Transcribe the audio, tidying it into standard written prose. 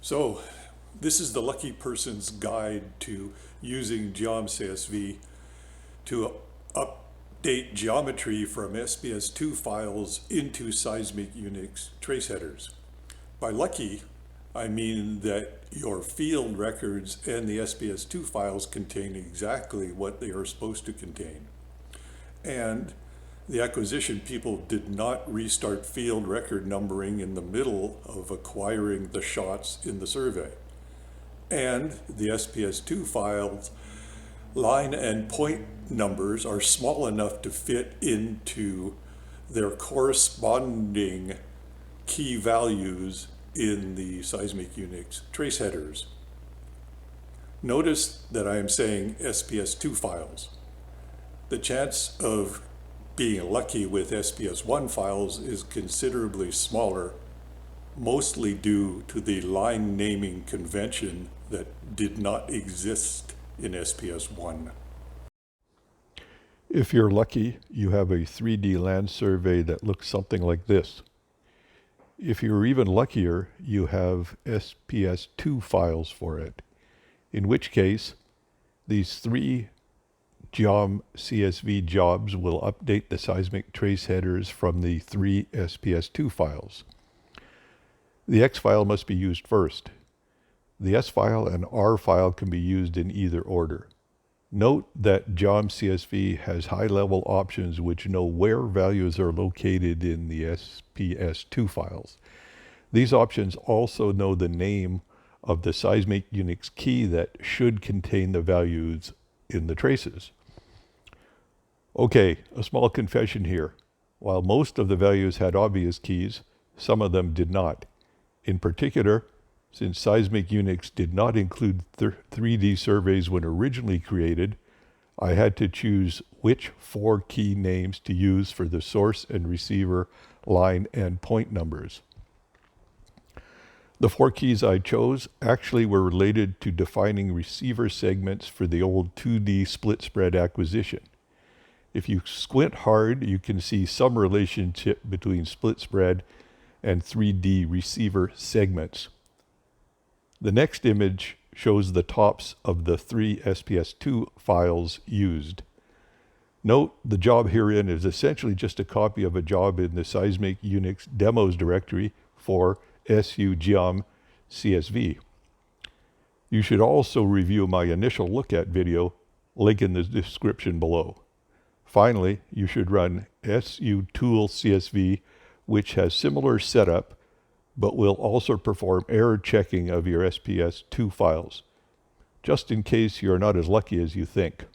So this is the lucky person's guide to using GeophysicsCSV to update geometry from SPS2 files into Seismic Unix trace headers. By lucky, I mean that your field records and the SPS2 files contain exactly what they are supposed to contain. And the acquisition people did not restart field record numbering in the middle of acquiring the shots in the survey. And the SPS2 files line and point numbers are small enough to fit into their corresponding key values in the Seismic Unix trace headers. Notice that I am saying SPS2 files. The chance of being lucky with SPS1 files is considerably smaller, mostly due to the line naming convention that did not exist in SPS1. If you're lucky, you have a 3D land survey that looks something like this. If you're even luckier, you have SPS2 files for it, in which case these three GeophysicsCSV jobs will update the seismic trace headers from the three SPS2 files. The X file must be used first. The S file and R file can be used in either order. Note that GeophysicsCSV has high-level options which know where values are located in the SPS2 files. These options also know the name of the Seismic Unix key that should contain the values in the traces. Okay, a small confession here. While most of the values had obvious keys, some of them did not. In particular, since Seismic Unix did not include 3D surveys when originally created, I had to choose which 4 key names to use for the source and receiver line and point numbers. The 4 keys I chose actually were related to defining receiver segments for the old 2D split spread acquisition. If you squint hard, you can see some relationship between split spread and 3D receiver segments. The next image shows the tops of the 3 SPS2 files used. Note the job herein is essentially just a copy of a job in the Seismic Unix demos directory for SUGEOMCSV. You should also review my initial look at video, link in the description below. Finally, you should run SUToolCSV, which has similar setup, but will also perform error checking of your SPS2 files, just in case you're not as lucky as you think.